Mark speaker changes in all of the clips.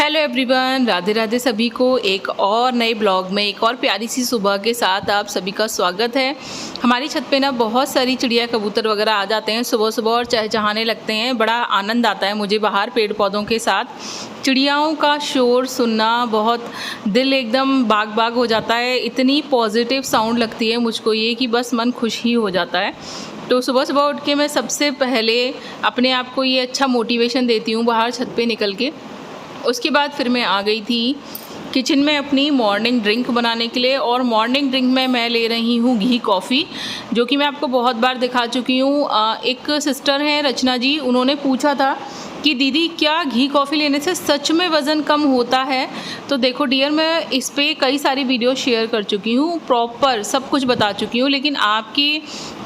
Speaker 1: Hello everyone, Radhe Radhe सभी को एक और नए ब्लॉग में एक और प्यारी सी सुबह के साथ आप सभी का स्वागत है। हमारी छत पे ना बहुत सारी चिड़िया कबूतर वगैरह आ जाते हैं सुबह सुबह और चहचहाने लगते हैं। बड़ा आनंद आता है मुझे बाहर पेड़ पौधों के साथ चिड़ियाओं का शोर सुनना। बहुत दिल एकदम बाग बाग हो जाता है। इतनी पॉजिटिव साउंड लगती है मुझको ये कि बस मन खुश ही हो जाता है। तो सुबह सुबह उठ के मैं सबसे पहले अपने आप को ये अच्छा मोटिवेशन देती हूँ बाहर छत पे निकल के। उसके बाद फिर मैं आ गई थी किचन में अपनी मॉर्निंग ड्रिंक बनाने के लिए। और मॉर्निंग ड्रिंक में मैं ले रही हूँ घी कॉफ़ी, जो कि मैं आपको बहुत बार दिखा चुकी हूँ। एक सिस्टर हैं रचना जी, उन्होंने पूछा था कि दीदी क्या घी कॉफ़ी लेने से सच में वज़न कम होता है। तो देखो डियर, मैं इस पर कई सारी वीडियो शेयर कर चुकी हूँ, प्रॉपर सब कुछ बता चुकी हूँ, लेकिन आपकी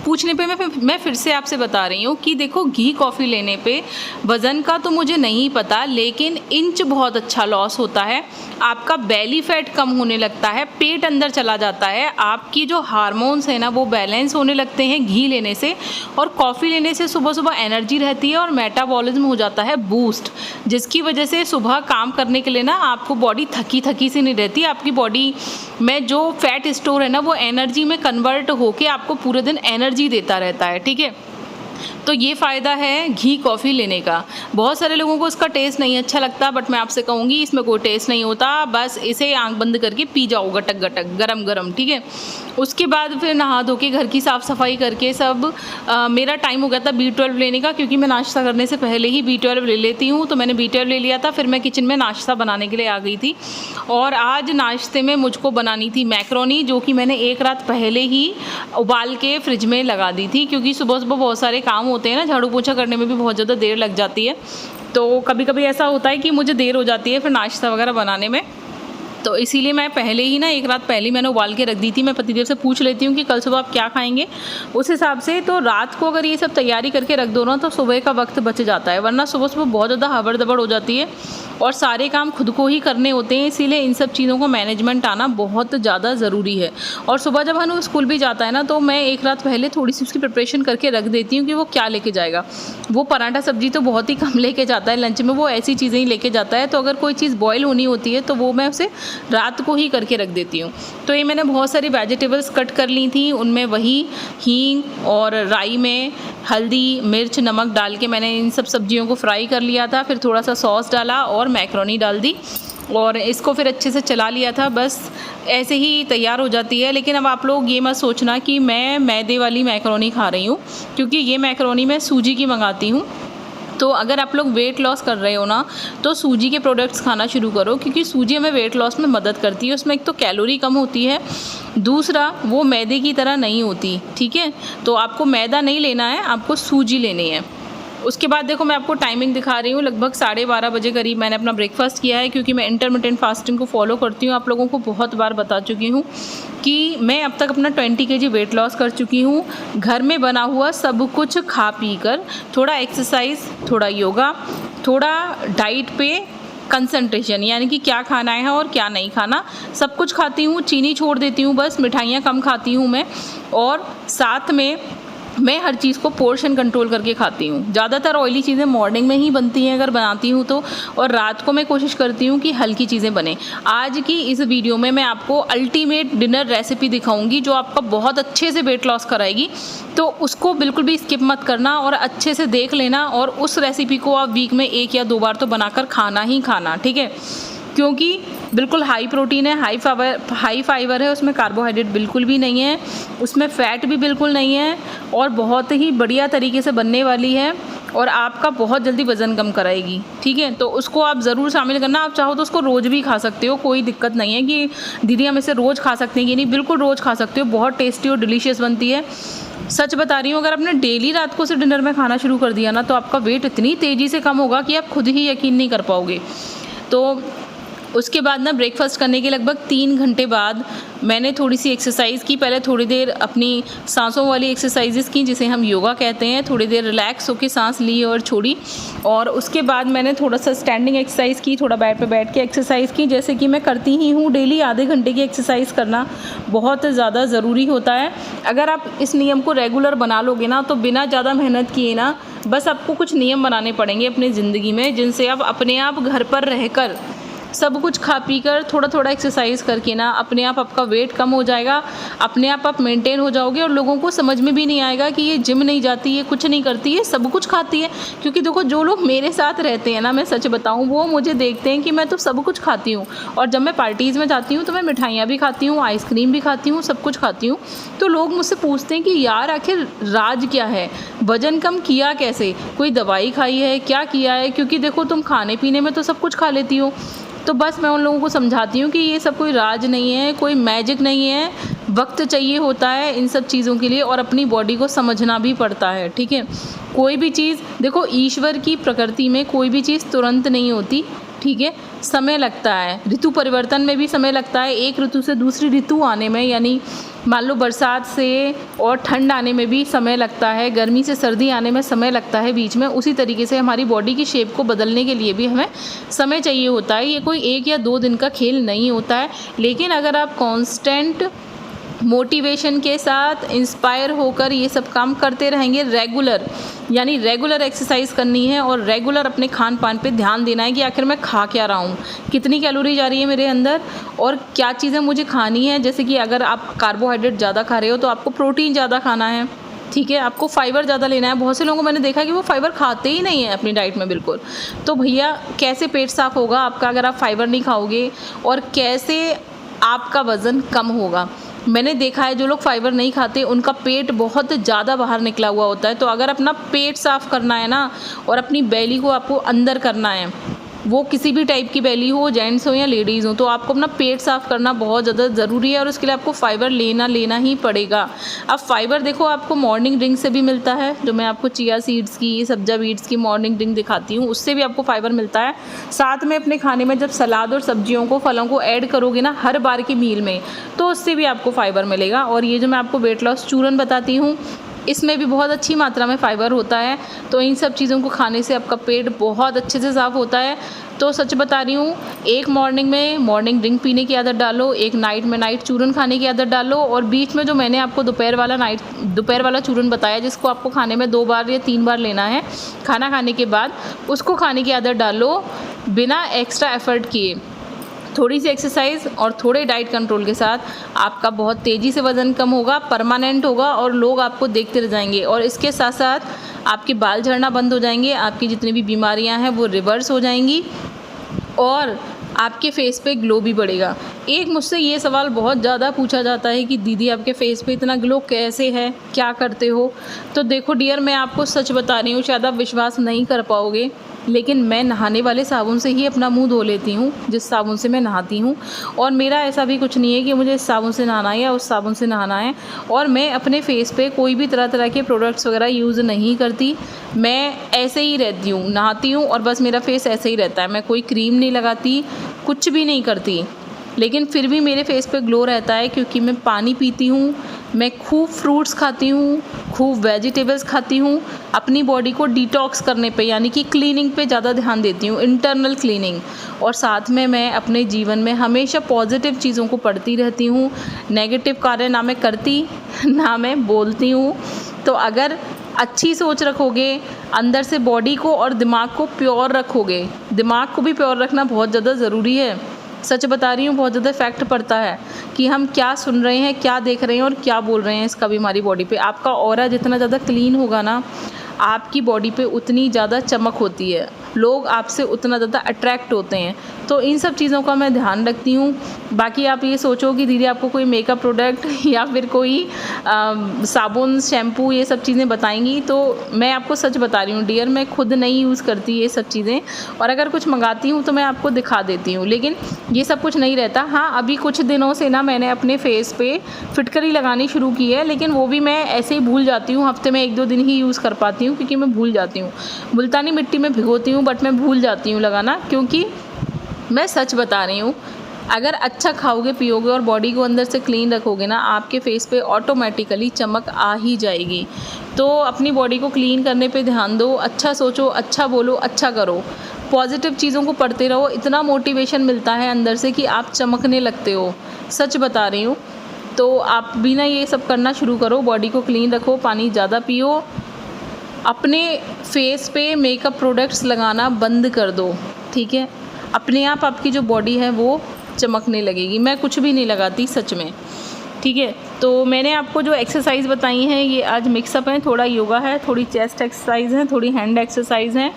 Speaker 1: पूछने पे मैं फिर से आपसे बता रही हूँ कि देखो घी कॉफ़ी लेने पे वज़न का तो मुझे नहीं पता, लेकिन इंच बहुत अच्छा लॉस होता है। आपका बेली फैट कम होने लगता है, पेट अंदर चला जाता है, आपकी जो हार्मोन्स हैं ना वो बैलेंस होने लगते हैं घी लेने से। और कॉफ़ी लेने से सुबह सुबह एनर्जी रहती है और मेटाबॉलिज्म हो जाता है बूस्ट, जिसकी वजह से सुबह काम करने के लिए ना आपको बॉडी थकी थकी सी नहीं रहती। आपकी बॉडी में जो फैट स्टोर है ना वो एनर्जी में कन्वर्ट होके आपको पूरे दिन एनर्जी देता रहता है। ठीक है, तो ये फ़ायदा है घी कॉफ़ी लेने का। बहुत सारे लोगों को इसका टेस्ट नहीं अच्छा लगता, बट मैं आपसे कहूँगी इसमें कोई टेस्ट नहीं होता, बस इसे आंख बंद करके पी जाओ गटक गटक गरम गरम। ठीक है, उसके बाद फिर नहा धो के घर की साफ़ सफाई करके सब मेरा टाइम हो गया था B12 लेने का, क्योंकि मैं नाश्ता करने से पहले ही B12 ले लेती हूँ। तो मैंने B12 ले लिया था, फिर मैं किचन में नाश्ता बनाने के लिए आ गई थी। और आज नाश्ते में मुझको बनानी थी मैक्रोनी, जो कि मैंने एक रात पहले ही उबाल के फ्रिज में लगा दी थी, क्योंकि सुबह सुबह बहुत सारे काम होते हैं ना, झाड़ू पोछा करने में भी बहुत ज़्यादा देर लग जाती है। तो कभी कभी ऐसा होता है कि मुझे देर हो जाती है फिर नाश्ता वगैरह बनाने में, तो इसीलिए मैं पहले ही ना एक रात पहले मैंने उबाल के रख दी थी। मैं पतिदेव से पूछ लेती हूँ कि कल सुबह आप क्या खाएंगे, उस हिसाब से तो रात को अगर ये सब तैयारी करके रख दो ना तो सुबह का वक्त बच जाता है, वरना सुबह सुबह बहुत ज़्यादा हबड़ दबड़ हो जाती है और सारे काम खुद को ही करने होते हैं। इसीलिए इन सब चीज़ों को मैनेजमेंट आना बहुत ज़्यादा ज़रूरी है। और सुबह जब हनु स्कूल भी जाता है ना तो मैं एक रात पहले थोड़ी सी उसकी प्रिपरेशन करके रख देती हूँ कि वो क्या लेके जाएगा। वो पराठा सब्जी तो बहुत ही कम लेके जाता है लंच में, वो ऐसी चीज़ें ही लेके जाता है। तो अगर कोई चीज़ बॉयल होनी होती है तो वो मैं उसे रात को ही करके रख देती हूँ। तो ये मैंने बहुत सारी वेजिटेबल्स कट कर ली थी, उनमें वही हींग और राई में हल्दी मिर्च नमक डाल के मैंने इन सब सब्जियों को फ्राई कर लिया था। फिर थोड़ा सा सॉस डाला और मैक्रोनी डाल दी और इसको फिर अच्छे से चला लिया था। बस ऐसे ही तैयार हो जाती है। लेकिन अब आप लोग ये मत सोचना कि मैं मैदे वाली मैक्रोनी खा रही हूँ, क्योंकि ये मैक्रोनी मैं सूजी की मंगाती हूँ। तो अगर आप लोग वेट लॉस कर रहे हो ना तो सूजी के प्रोडक्ट्स खाना शुरू करो, क्योंकि सूजी हमें वेट लॉस में मदद करती है। उसमें एक तो कैलोरी कम होती है, दूसरा वो मैदे की तरह नहीं होती। ठीक है, तो आपको मैदा नहीं लेना है, आपको सूजी लेनी है। उसके बाद देखो मैं आपको टाइमिंग दिखा रही हूँ, लगभग 12:30 बजे करीब मैंने अपना ब्रेकफास्ट किया है, क्योंकि मैं इंटरमिटेंट फास्टिंग को फॉलो करती हूँ। आप लोगों को बहुत बार बता चुकी हूँ कि मैं अब तक अपना 20 kg वेट लॉस कर चुकी हूँ, घर में बना हुआ सब कुछ खा पी कर। थोड़ा एक्सरसाइज, थोड़ा योगा, थोड़ा डाइट पे कंसंट्रेशन, यानी कि क्या खाना है और क्या नहीं खाना, सब कुछ खाती हूँ। चीनी छोड़ देती हूँ, बस मिठाइयाँ कम खाती हूँ मैं। और साथ में मैं हर चीज़ को पोर्शन कंट्रोल करके खाती हूँ। ज़्यादातर ऑयली चीज़ें मॉर्निंग में ही बनती हैं अगर बनाती हूँ तो, और रात को मैं कोशिश करती हूँ कि हल्की चीज़ें बने। आज की इस वीडियो में मैं आपको अल्टीमेट डिनर रेसिपी दिखाऊंगी जो आपका बहुत अच्छे से वेट लॉस कराएगी। तो उसको बिल्कुल भी स्किप मत करना और अच्छे से देख लेना, और उस रेसिपी को आप वीक में 1 या 2 बार तो बनाकर खाना ही खाना। ठीक है, क्योंकि बिल्कुल हाई प्रोटीन है, हाई फाइबर है, उसमें कार्बोहाइड्रेट बिल्कुल भी नहीं है, उसमें फ़ैट भी बिल्कुल नहीं है, और बहुत ही बढ़िया तरीके से बनने वाली है और आपका बहुत जल्दी वज़न कम कराएगी। ठीक है, तो उसको आप ज़रूर शामिल करना। आप चाहो तो उसको रोज़ भी खा सकते हो, कोई दिक्कत नहीं है कि दीदी हम इसे रोज़ खा सकते हैं कि नहीं, बिल्कुल रोज़ खा सकते हो, बहुत टेस्टी और डिलीशियस बनती है। सच बता रही हूँ, अगर आपने डेली रात को से डिनर में खाना शुरू कर दिया ना तो आपका वेट इतनी तेज़ी से कम होगा कि आप खुद ही यकीन नहीं कर पाओगे। तो उसके बाद ना ब्रेकफास्ट करने के लगभग 3 घंटे बाद मैंने थोड़ी सी एक्सरसाइज़ की। पहले थोड़ी देर अपनी सांसों वाली एक्सरसाइजेस की, जिसे हम योगा कहते हैं। थोड़ी देर रिलैक्स होकर सांस ली और छोड़ी, और उसके बाद मैंने थोड़ा सा स्टैंडिंग एक्सरसाइज की, थोड़ा बेड पे बैठ के एक्सरसाइज की, जैसे कि मैं करती ही हूँ डेली। आधे घंटे की एक्सरसाइज करना बहुत ज़्यादा ज़रूरी होता है। अगर आप इस नियम को रेगुलर बना लोगे ना तो बिना ज़्यादा मेहनत किए ना, बस आपको कुछ नियम बनाने पड़ेंगे अपनी ज़िंदगी में, जिनसे आप अपने आप घर पर रहकर सब कुछ खा पी कर थोड़ा थोड़ा एक्सरसाइज करके ना अपने आप आपका वेट कम हो जाएगा, अपने आप मेंटेन हो जाओगे और लोगों को समझ में भी नहीं आएगा कि ये जिम नहीं जाती है, कुछ नहीं करती है, सब कुछ खाती है। क्योंकि देखो जो लोग मेरे साथ रहते हैं ना, मैं सच बताऊँ, वो मुझे देखते हैं कि मैं तो सब कुछ खाती हूँ, और जब मैं पार्टीज़ में जाती हूँ तो मैं मिठाइयाँ भी खाती हूँ, आइसक्रीम भी खाती हूँ, सब कुछ खाती हूँ। तो लोग मुझसे पूछते हैं कि यार आखिर राज क्या है, वज़न कम किया कैसे, कोई दवाई खाई है, क्या किया है, क्योंकि देखो तुम खाने पीने में तो सब कुछ खा लेती हो। तो बस मैं उन लोगों को समझाती हूँ कि ये सब कोई राज नहीं है, कोई मैजिक नहीं है, वक्त चाहिए होता है इन सब चीज़ों के लिए, और अपनी बॉडी को समझना भी पड़ता है, ठीक है। कोई भी चीज़ देखो, ईश्वर की प्रकृति में कोई भी चीज़ तुरंत नहीं होती, ठीक है, समय लगता है। ऋतु परिवर्तन में भी समय लगता है, एक ऋतु से दूसरी ऋतु आने में, यानी मान लो बरसात से और ठंड आने में भी समय लगता है, गर्मी से सर्दी आने में समय लगता है बीच में। उसी तरीके से हमारी बॉडी की शेप को बदलने के लिए भी हमें समय चाहिए होता है। ये कोई 1 या 2 दिन का खेल नहीं होता है। लेकिन अगर आप कांस्टेंट मोटिवेशन के साथ इंस्पायर होकर ये सब काम करते रहेंगे, रेगुलर एक्सरसाइज करनी है और रेगुलर अपने खान पान पे ध्यान देना है कि आखिर मैं खा क्या रहा हूँ, कितनी कैलोरी जा रही है मेरे अंदर और क्या चीज़ें मुझे खानी है। जैसे कि अगर आप कार्बोहाइड्रेट ज़्यादा खा रहे हो तो आपको प्रोटीन ज़्यादा खाना है, ठीक है, आपको फाइबर ज़्यादा लेना है। बहुत से लोगों को मैंने देखा कि वो फाइबर खाते ही नहीं है अपनी डाइट में बिल्कुल। तो भैया कैसे पेट साफ होगा आपका अगर आप फाइबर नहीं खाओगे, और कैसे आपका वज़न कम होगा। मैंने देखा है जो लोग फाइबर नहीं खाते उनका पेट बहुत ज़्यादा बाहर निकला हुआ होता है। तो अगर अपना पेट साफ़ करना है ना, और अपनी बेली को आपको अंदर करना है, वो किसी भी टाइप की बेली हो, जेंट्स हो या लेडीज़ हो, तो आपको अपना पेट साफ़ करना बहुत ज़्यादा ज़रूरी है और उसके लिए आपको फ़ाइबर लेना ही पड़ेगा। अब फ़ाइबर देखो आपको मॉर्निंग ड्रिंक से भी मिलता है, जो मैं आपको चिया सीड्स की, सब्जा बीट्स की मॉर्निंग ड्रिंक दिखाती हूँ, उससे भी आपको फ़ाइबर मिलता है। साथ में अपने खाने में जब सलाद और सब्जियों को, फलों को ऐड करोगे ना हर बार की मील में, तो उससे भी आपको फ़ाइबर मिलेगा। और ये जो मैं आपको वेट लॉस चूरन बताती हूँ, इसमें भी बहुत अच्छी मात्रा में फ़ाइबर होता है। तो इन सब चीज़ों को खाने से आपका पेट बहुत अच्छे से साफ़ होता है। तो सच बता रही हूँ, एक मॉर्निंग में मॉर्निंग ड्रिंक पीने की आदत डालो, एक नाइट में नाइट चूरन खाने की आदत डालो, और बीच में जो मैंने आपको दोपहर वाला चूरन बताया जिसको आपको खाने में 2 बार या 3 बार लेना है खाना खाने के बाद, उसको खाने की आदत डालो बिना एक्स्ट्रा एफर्ट किए। थोड़ी सी एक्सरसाइज और थोड़े डाइट कंट्रोल के साथ आपका बहुत तेज़ी से वज़न कम होगा, परमानेंट होगा, और लोग आपको देखते रह जाएंगे। और इसके साथ साथ आपके बाल झड़ना बंद हो जाएंगे, आपकी जितनी भी बीमारियां हैं वो रिवर्स हो जाएंगी, और आपके फेस पे ग्लो भी बढ़ेगा। एक मुझसे ये सवाल बहुत ज़्यादा पूछा जाता है कि दीदी आपके फेस पे इतना ग्लो कैसे है, क्या करते हो। तो देखो डियर, मैं आपको सच बता रही हूँ, शायद आप विश्वास नहीं कर पाओगे, लेकिन मैं नहाने वाले साबुन से ही अपना मुंह धो लेती हूँ, जिस साबुन से मैं नहाती हूँ। और मेरा ऐसा भी कुछ नहीं है कि मुझे इस साबुन से नहाना है या उस साबुन से नहाना है। और मैं अपने फेस पे कोई भी तरह के प्रोडक्ट्स वगैरह यूज़ नहीं करती, मैं ऐसे ही रहती हूँ, नहाती हूँ और बस मेरा फेस ऐसे ही रहता है। मैं कोई क्रीम नहीं लगाती, कुछ भी नहीं करती, लेकिन फिर भी मेरे फेस पे ग्लो रहता है क्योंकि मैं पानी पीती हूँ, मैं खूब फ्रूट्स खाती हूँ, खूब वेजिटेबल्स खाती हूँ, अपनी बॉडी को डिटॉक्स करने पे यानी कि क्लीनिंग पे ज़्यादा ध्यान देती हूँ, इंटरनल क्लीनिंग। और साथ में मैं अपने जीवन में हमेशा पॉजिटिव चीज़ों को पढ़ती रहती हूँ, नेगेटिव कार्य ना मैं करती ना मैं बोलती हूँ। तो अगर अच्छी सोच रखोगे, अंदर से बॉडी को और दिमाग को प्योर रखोगे, दिमाग को भी प्योर रखना बहुत ज़्यादा ज़रूरी है। सच बता रही हूँ, बहुत ज़्यादा इफेक्ट पड़ता है कि हम क्या सुन रहे हैं, क्या देख रहे हैं और क्या बोल रहे हैं, इसका भी हमारी बॉडी पे। आपका ऑरा जितना ज़्यादा क्लीन होगा ना, आपकी बॉडी पे उतनी ज़्यादा चमक होती है, लोग आपसे उतना ज़्यादा अट्रैक्ट होते हैं। तो इन सब चीज़ों का मैं ध्यान रखती हूँ। बाकी आप ये सोचो कि दीदी आपको कोई मेकअप प्रोडक्ट या फिर कोई साबुन, शैम्पू, ये सब चीज़ें बताएंगी, तो मैं आपको सच बता रही हूँ डियर, मैं खुद नहीं यूज़ करती ये सब चीज़ें, और अगर कुछ मंगाती हूँ तो मैं आपको दिखा देती हूँ, लेकिन ये सब कुछ नहीं रहता। हाँ, अभी कुछ दिनों से ना मैंने अपने फेस पे फिटकरी लगानी शुरू की है, लेकिन वो भी मैं ऐसे ही भूल जाती हूँ, हफ्ते में 1-2 दिन ही यूज़ कर पाती हूँ क्योंकि मैं भूल जाती हूँ। मुल्तानी मिट्टी में भिगोती हूँ बट मैं भूल जाती हूँ लगाना, क्योंकि मैं सच बता रही हूँ, अगर अच्छा खाओगे पियोगे और बॉडी को अंदर से क्लीन रखोगे ना, आपके फेस पे ऑटोमेटिकली चमक आ ही जाएगी। तो अपनी बॉडी को क्लीन करने पे ध्यान दो, अच्छा सोचो, अच्छा बोलो, अच्छा करो, पॉजिटिव चीज़ों को पढ़ते रहो। इतना मोटिवेशन मिलता है अंदर से कि आप चमकने लगते हो, सच बता रही हूँ। तो आप भी ना ये सब करना शुरू करो, बॉडी को क्लीन रखो, पानी ज़्यादा पियो, अपने फेस पे मेकअप प्रोडक्ट्स लगाना बंद कर दो, ठीक है। अपने आप आपकी जो बॉडी है वो चमकने लगेगी। मैं कुछ भी नहीं लगाती सच में, ठीक है। तो मैंने आपको जो एक्सरसाइज बताई हैं ये आज मिक्सअप हैं, थोड़ा योगा है, थोड़ी चेस्ट एक्सरसाइज है, थोड़ी हैंड एक्सरसाइज हैं,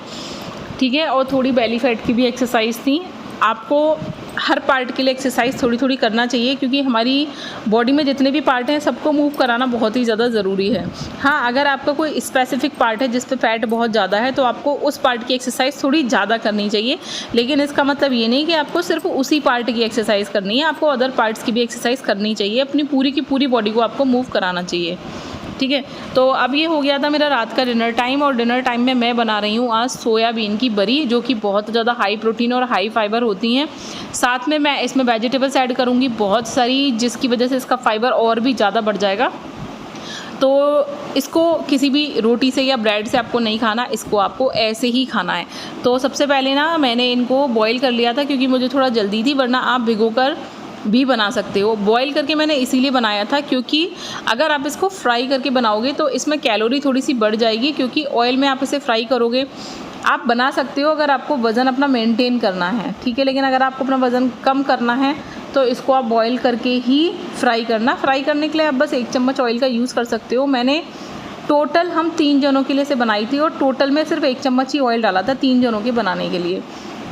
Speaker 1: ठीक है, और थोड़ी बेली फैट की भी एक्सरसाइज थी। आपको हर पार्ट के लिए एक्सरसाइज थोड़ी थोड़ी करना चाहिए, क्योंकि हमारी बॉडी में जितने भी पार्ट हैं सबको मूव कराना बहुत ही ज़्यादा ज़रूरी है। हाँ, अगर आपका कोई स्पेसिफिक पार्ट है जिस पे फैट बहुत ज़्यादा है तो आपको उस पार्ट की एक्सरसाइज थोड़ी ज़्यादा करनी चाहिए, लेकिन इसका मतलब ये नहीं कि आपको सिर्फ उसी पार्ट की एक्सरसाइज करनी है, आपको अदर पार्ट्स की भी एक्सरसाइज करनी चाहिए। अपनी पूरी की पूरी बॉडी को आपको मूव कराना चाहिए, ठीक है। तो अब ये हो गया था मेरा रात का डिनर टाइम, और डिनर टाइम में मैं बना रही हूँ आज सोयाबीन की बरी, जो कि बहुत ज़्यादा हाई प्रोटीन और हाई फाइबर होती हैं। साथ में मैं इसमें वेजिटेबल्स ऐड करूँगी बहुत सारी, जिसकी वजह से इसका फाइबर और भी ज़्यादा बढ़ जाएगा। तो इसको किसी भी रोटी से या ब्रेड से आपको नहीं खाना, इसको आपको ऐसे ही खाना है। तो सबसे पहले ना मैंने इनको बॉईल कर लिया था, क्योंकि मुझे थोड़ा जल्दी थी, वरना आप भिगोकर भी बना सकते हो। बॉईल करके मैंने इसीलिए बनाया था क्योंकि अगर आप इसको फ्राई करके बनाओगे तो इसमें कैलोरी थोड़ी सी बढ़ जाएगी, क्योंकि ऑयल में आप इसे फ्राई करोगे। आप बना सकते हो अगर आपको वज़न अपना मेंटेन करना है, ठीक है, लेकिन अगर आपको अपना वज़न कम करना है तो इसको आप बॉईल करके ही फ्राई करना। फ्राई करने के लिए आप बस 1 चम्मच ऑयल का यूज़ कर सकते हो। मैंने टोटल हम 3 जनों के लिए से बनाई थी, और टोटल में सिर्फ 1 चम्मच ही ऑयल डाला था 3 जनों के बनाने के लिए,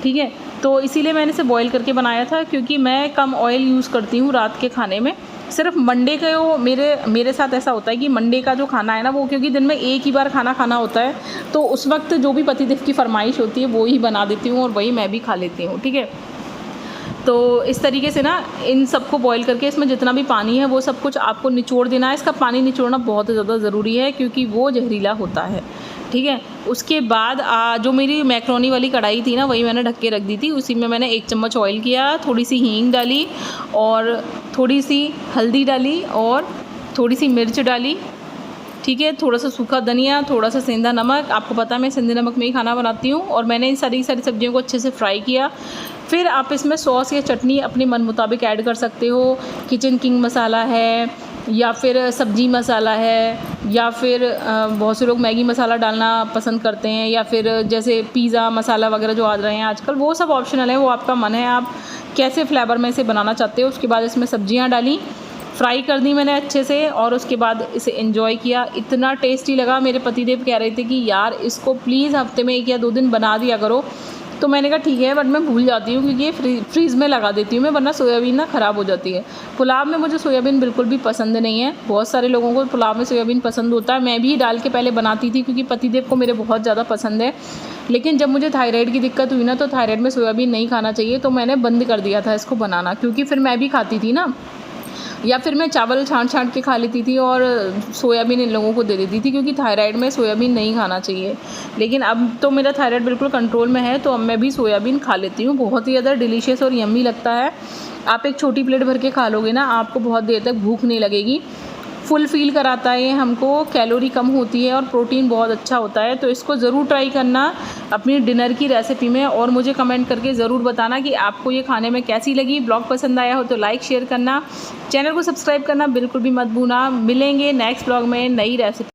Speaker 1: ठीक है। तो इसीलिए मैंने इसे बॉईल करके बनाया था, क्योंकि मैं कम ऑयल यूज़ करती हूँ रात के खाने में। सिर्फ मंडे का वो मेरे साथ ऐसा होता है कि मंडे का जो खाना है ना वो, क्योंकि दिन में एक ही बार खाना खाना होता है, तो उस वक्त जो भी पतिदेव की फरमाइश होती है वो ही बना देती हूँ और वही मैं भी खा लेती हूँ, ठीक है। तो इस तरीके से ना इन सबको बॉईल करके इसमें जितना भी पानी है वो सब कुछ आपको निचोड़ देना है। इसका पानी निचोड़ना बहुत ज़्यादा ज़रूरी है, क्योंकि वो जहरीला होता है, ठीक है। उसके बाद जो मेरी मैक्रोनी वाली कढ़ाई थी ना, वही मैंने ढक के रख दी थी। उसी में मैंने 1 चम्मच ऑयल किया, थोड़ी सी हींग डाली और थोड़ी सी हल्दी डाली और थोड़ी सी मिर्च डाली, ठीक है, थोड़ा सा सूखा धनिया, थोड़ा सा सेंधा नमक। आपको पता है मैं सेंधे नमक में ही खाना बनाती हूँ। और मैंने इन सारी सब्जियों को अच्छे से फ्राई किया। फिर आप इसमें सॉस या चटनी अपने मन मुताबिक ऐड कर सकते हो। किचन किंग मसाला है, या फिर सब्जी मसाला है, या फिर बहुत से लोग मैगी मसाला डालना पसंद करते हैं, या फिर जैसे पिज़्ज़ा मसाला वगैरह जो आ रहे हैं आजकल, वो सब ऑप्शनल है, वो आपका मन है, आप कैसे फ्लेवर में इसे बनाना चाहते हो। उसके बाद इसमें सब्जियां डाली, फ्राई कर दी मैंने अच्छे से, और उसके बाद इसे एंजॉय किया। इतना टेस्टी लगा। मेरे पतिदेव कह रहे थे कि यार इसको प्लीज़ हफ्ते में 1 या 2 दिन बना दिया करो। तो मैंने कहा ठीक है, बट मैं भूल जाती हूँ, क्योंकि ये फ्रीज़ में लगा देती हूँ मैं, वरना सोयाबीन ना ख़राब हो जाती है। पुलाव में मुझे सोयाबीन बिल्कुल भी पसंद नहीं है। बहुत सारे लोगों को पुलाव में सोयाबीन पसंद होता है, मैं भी डाल के पहले बनाती थी, क्योंकि पतिदेव को मेरे बहुत ज़्यादा पसंद है। लेकिन जब मुझे थायराइड की दिक्कत हुई ना, तो थायराइड में सोयाबीन नहीं खाना चाहिए, तो मैंने बंद कर दिया था इसको बनाना, क्योंकि फिर मैं भी खाती थी ना, या फिर मैं चावल छाँट के खा लेती थी और सोयाबीन इन लोगों को दे देती थी, क्योंकि थायराइड में सोयाबीन नहीं खाना चाहिए। लेकिन अब तो मेरा थायराइड बिल्कुल कंट्रोल में है, तो अब मैं भी सोयाबीन खा लेती हूँ। बहुत ही ज़्यादा डिलीशियस और यम्मी लगता है। आप एक छोटी प्लेट भर के खा लोगे ना, आपको बहुत देर तक भूख नहीं लगेगी। फुल फील कराता है ये हमको, कैलोरी कम होती है और प्रोटीन बहुत अच्छा होता है। तो इसको ज़रूर ट्राई करना अपनी डिनर की रेसिपी में, और मुझे कमेंट करके ज़रूर बताना कि आपको ये खाने में कैसी लगी। ब्लॉग पसंद आया हो तो लाइक शेयर करना, चैनल को सब्सक्राइब करना बिल्कुल भी मत भूलना। मिलेंगे नेक्स्ट ब्लॉग में नई रेसिपी।